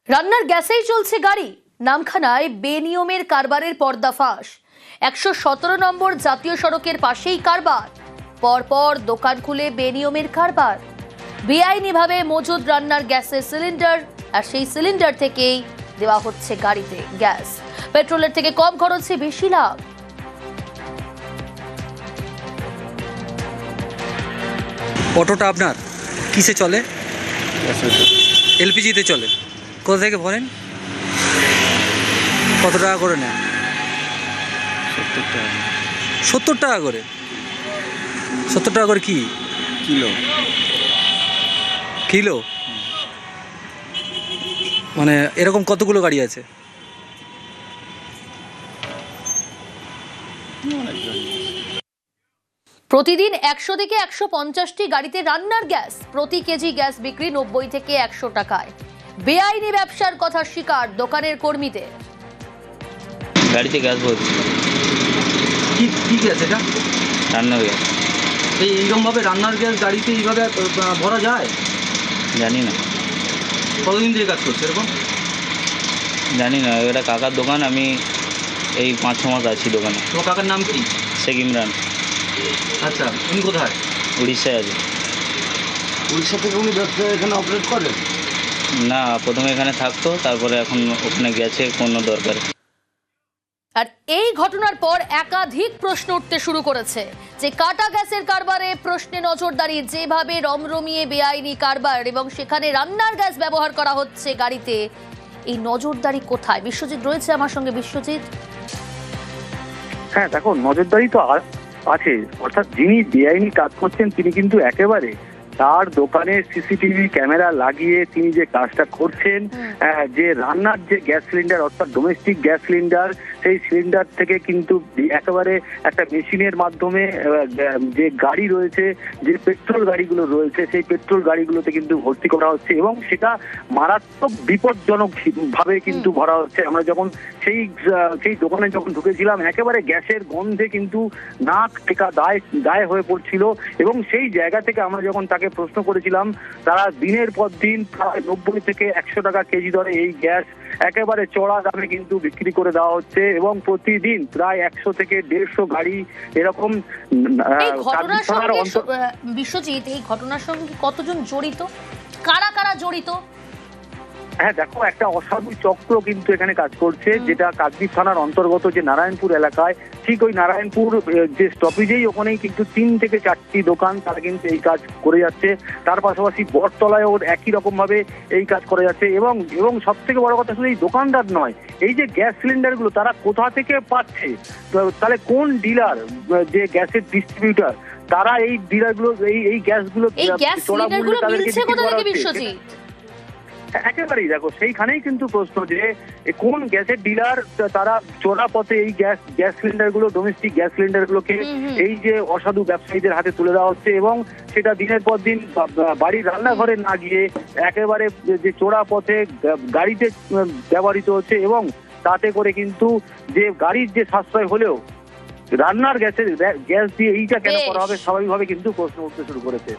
রান্নার গ্যাসেই চলছে গাড়ি, নামখানায় বেনিয়মের কারবারের পর্দাফাঁস। 117 নম্বর জাতীয় সড়কের পাশেই কারবার, পরপর দোকান খুলে বেনিয়মের কারবার। বেআইনিভাবে মজুদ রান্নার গ্যাসের সিলিন্ডার, আর সেই সিলিন্ডার থেকেই দেওয়া হচ্ছে গাড়িতে গ্যাস। পেট্রোলের থেকে কম খরচে বেশি লাভ। অটোটা আপনার কিসে চলে? এলপিজিতে চলে। কোথা থেকে ভরেন? কত টাকা করে নেন? 70 টাকা করে। 70 টাকা করে কি কিলো? কিলো মানে এরকম কতগুলো গাড়ি আছে? প্রতিদিন 100 থেকে 150টি গাড়িতে রান্নার গ্যাস। প্রতি কেজি গ্যাস বিক্রি 90 থেকে 100 টাকায়। বেআইনি ব্যবসার কথা স্বীকার দোকানের কর্মীদের। গাড়িতে গ্যাস ভরছি, কি গ্যাস এটা? রান্নার গ্যাস। এইরকম ভাবে রান্নার গ্যাস গাড়িতে এইভাবে ভরা যায়? জানি না, কতদিন থেকে কাজ করছে এরকম? জানি না, এটা কাকার দোকান। আমি এই 5-6 মাস আছি দোকানে। তোমার কাকার নাম কি? শেখ ইমরান। আচ্ছা, উনি কোথায়? উড়িষ্যায় আছে। উড়িষ্যা থেকে উনি ব্যবসা এখানে অপারেট করে? না, প্রথমে এখানে থাকতো, তারপরে এখন ওখানে গেছে কোনো দরকারে। আর এই ঘটনার পর একাধিক প্রশ্ন উঠতে শুরু করেছে যে কাটা গ্যাসের কারবারে প্রশ্নে নজরদারি, যেভাবে রমরমিয়ে বেআইনি কারবার এবং সেখানে রান্নার গ্যাস ব্যবহার করা হচ্ছে গাড়িতে, এই নজরদারি কোথায়? বিশ্বজিৎ রয়েছে আমার সঙ্গে। বিশ্বজিৎ, হ্যাঁ দেখো, নজরদারি তো আছে, অর্থাৎ যিনি বেআইনি কাজ করছেন তিনি কিন্তু একেবারে তার দোকানে সিসিটিভি ক্যামেরা লাগিয়ে তিনি যে কাজটা করছেন, যে রান্নার যে গ্যাস সিলিন্ডার অর্থাৎ ডোমেস্টিক গ্যাস সিলিন্ডার, সেই সিলিন্ডার থেকে কিন্তু একেবারে একটা মেশিনের মাধ্যমে যে গাড়ি রয়েছে, যে পেট্রোল গাড়িগুলো রয়েছে, সেই পেট্রোল গাড়িগুলোতে কিন্তু ভর্তি করা হচ্ছে এবং সেটা মারাত্মক বিপজ্জনক ভাবে কিন্তু ভরা হচ্ছে। আমরা যখন সেই দোকানে যখন ঢুকেছিলাম, একেবারে গ্যাসের গন্ধে কিন্তু নাক টেকা দায় হয়ে পড়ছিল এবং সেই জায়গা থেকে আমরা যখন তাকে প্রশ্ন করেছিলাম, তারা দিনের পর দিন প্রায় 90 থেকে 100 টাকা কেজি দরে এই গ্যাস একেবারে চড়া দামে কিন্তু বিক্রি করে দেওয়া হচ্ছে এবং প্রতিদিন প্রায় 100 থেকে 150 গাড়ি এরকম। বিশ্বজিৎ, এই ঘটনার সঙ্গে কতজন জড়িত, কারা কারা জড়িত? হ্যাঁ দেখো, একটা অসাধু চক্র কিন্তু এখানে কাজ করছে, যেটা কাকদ্বীপ থানার অন্তর্গত যে নারায়ণপুর এলাকায়, ঠিক ওই নারায়ণপুর যে স্টপেজেই ওখানেই কিন্তু 3 থেকে 4টি দোকান, তারা কিন্তু এই কাজ করে যাচ্ছে। তার পাশাপাশি বটতলায় ওর একই রকম ভাবে এই কাজ করে যাচ্ছে এবং সব থেকে বড় কথা, শুধু এই দোকানদার নয়, এই যে গ্যাস সিলিন্ডার গুলো তারা কোথা থেকে পাচ্ছে, তাহলে কোন ডিলার, যে গ্যাসের ডিস্ট্রিবিউটার, তারা এই ডিলারগুলো এই গ্যাসগুলো বিশ্বজিৎ একেবারেই দেখো, সেইখানেই কিন্তু প্রশ্ন যে কোন গ্যাসের ডিলার তারা চোরা পথে এই গ্যাস সিলিন্ডার গুলো, ডোমেস্টিক গ্যাস সিলিন্ডার গুলোকে এই যে অসাধু ব্যবসায়ীদের হাতে তুলে দেওয়া হচ্ছে এবং সেটা দিনের পর দিন বাড়ির রান্নাঘরে না গিয়ে একেবারে যে চোরা পথে গাড়িতে ব্যবহৃত হচ্ছে এবং তাতে করে কিন্তু যে গাড়ির যে সাশ্রয় হলেও রান্নার গ্যাস দিয়ে এইটা কেন করা হবে, স্বাভাবিকভাবে কিন্তু প্রশ্ন উঠতে শুরু করেছে।